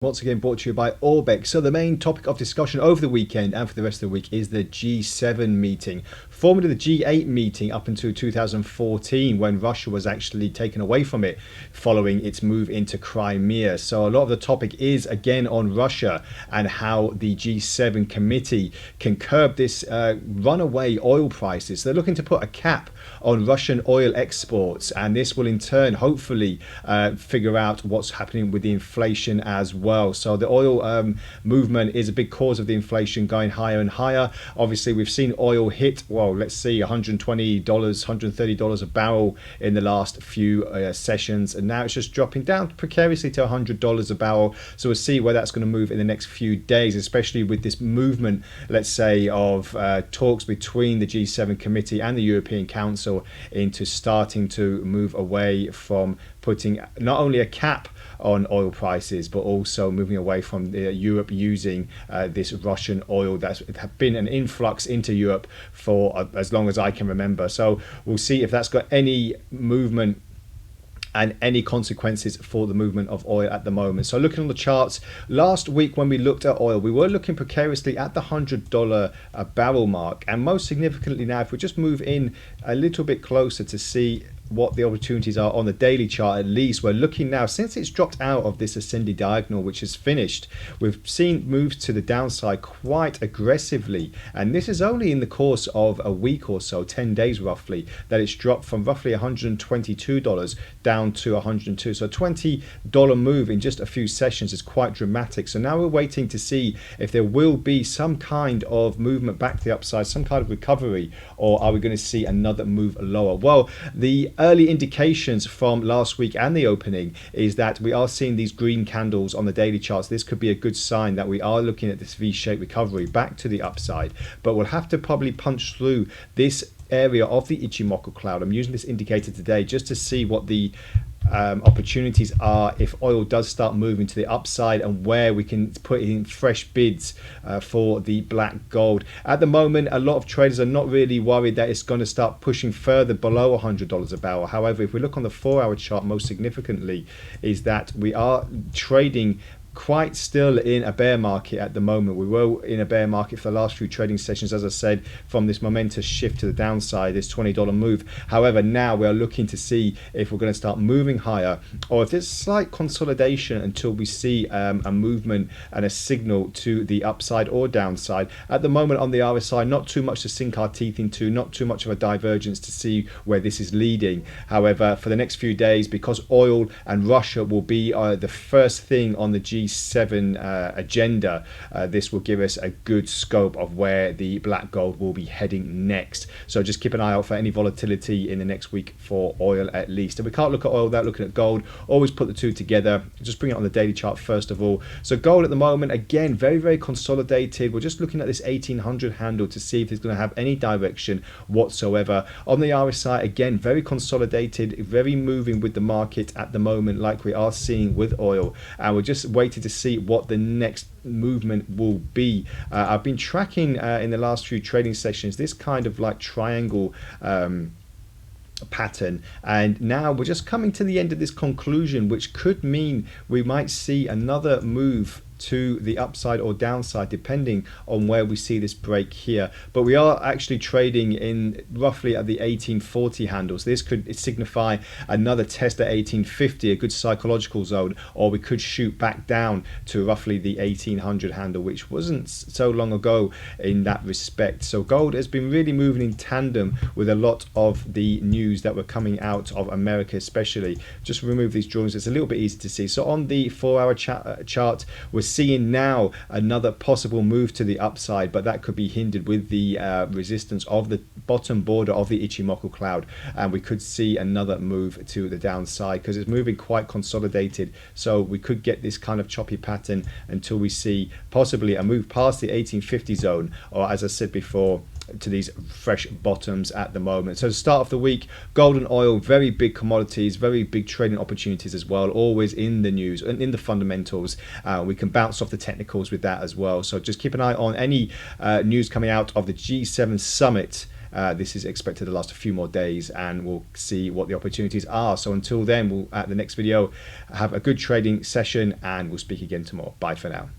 Once again brought to you by Orbex. So the main topic of discussion over the weekend and for the rest of the week is the G7 meeting. Formerly the G8 meeting up until 2014 when Russia was actually taken away from it following its move into Crimea. So a lot of the topic is again on Russia and how the G7 committee can curb this runaway oil prices. They're looking to put a cap on Russian oil exports, and this will in turn hopefully figure out what's happening with the inflation as well. So the oil movement is a big cause of the inflation going higher and higher. Obviously we've seen oil hit, well, let's see, $120, $130 a barrel in the last few sessions, and now it's just dropping down precariously to $100 a barrel. So we'll see where that's going to move in the next few days, especially with this movement, let's say, of talks between the G7 committee and the European Council into starting to move away from putting not only a cap on oil prices, but also moving away from Europe using this Russian oil that's been an influx into Europe for as long as I can remember. So we'll see if that's got any movement and any consequences for the movement of oil at the moment. So looking on the charts, last week when we looked at oil, we were looking precariously at the $100 a barrel mark. And most significantly now, if we just move in a little bit closer to see what the opportunities are on the daily chart, at least we're looking now, since it's dropped out of this ascending diagonal which is finished, we've seen moves to the downside quite aggressively, and this is only in the course of a week or so, 10 days roughly, that it's dropped from roughly $122 down to $102. So a $20 move in just a few sessions is quite dramatic. So now we're waiting to see if there will be some kind of movement back to the upside, some kind of recovery, or are we going to see another move lower? Well, the early indications from last week and the opening is that we are seeing these green candles on the daily charts. This could be a good sign that we are looking at this V-shaped recovery back to the upside, but we'll have to probably punch through this area of the Ichimoku cloud. I'm using this indicator today just to see what the opportunities are if oil does start moving to the upside, and where we can put in fresh bids for the black gold. At the moment, a lot of traders are not really worried that it's going to start pushing further below $100 a barrel. However, if we look on the 4-hour chart, most significantly is that we are trading quite still in a bear market at the moment. We were in a bear market for the last few trading sessions, as I said, from this momentous shift to the downside, this $20 move. However, now we are looking to see if we're going to start moving higher, or if there's slight consolidation until we see a movement and a signal to the upside or downside. At the moment on the RSI, not too much to sink our teeth into, not too much of a divergence to see where this is leading. However, for the next few days, because oil and Russia will be the first thing on the G7 agenda, this will give us a good scope of where the black gold will be heading next. So just keep an eye out for any volatility in the next week for oil at least. And we can't look at oil without looking at gold. Always put the two together. Just bring it on the daily chart first of all. So gold at the moment, again, very, very consolidated. We're just looking at this 1800 handle to see if it's going to have any direction whatsoever. On the RSI, again, very consolidated, very moving with the market at the moment, like we are seeing with oil. And we're just waiting to see what the next movement will be. I've been tracking in the last few trading sessions this kind of like triangle pattern, and now we're just coming to the end of this conclusion, which could mean we might see another move to the upside or downside depending on where we see this break here. But we are actually trading in roughly at the 1840 handles. This could signify another test at 1850, a good psychological zone, or we could shoot back down to roughly the 1800 handle, which wasn't so long ago in that respect. So gold has been really moving in tandem with a lot of the news that were coming out of America, especially. Just remove these drawings, it's a little bit easy to see. So on the 4-hour chart, we're seeing now another possible move to the upside, but that could be hindered with the resistance of the bottom border of the Ichimoku cloud, and we could see another move to the downside because it's moving quite consolidated. So we could get this kind of choppy pattern until we see possibly a move past the 1850 zone, or as I said before, to these fresh bottoms at the moment. So the start of the week, gold and oil, very big commodities, very big trading opportunities as well, always in the news and in the fundamentals. We can bounce off the technicals with that as well. So just keep an eye on any news coming out of the G7 summit This is expected to last a few more days, and we'll see what the opportunities are. So until then, we'll at the next video have a good trading session, and we'll speak again tomorrow. Bye for now.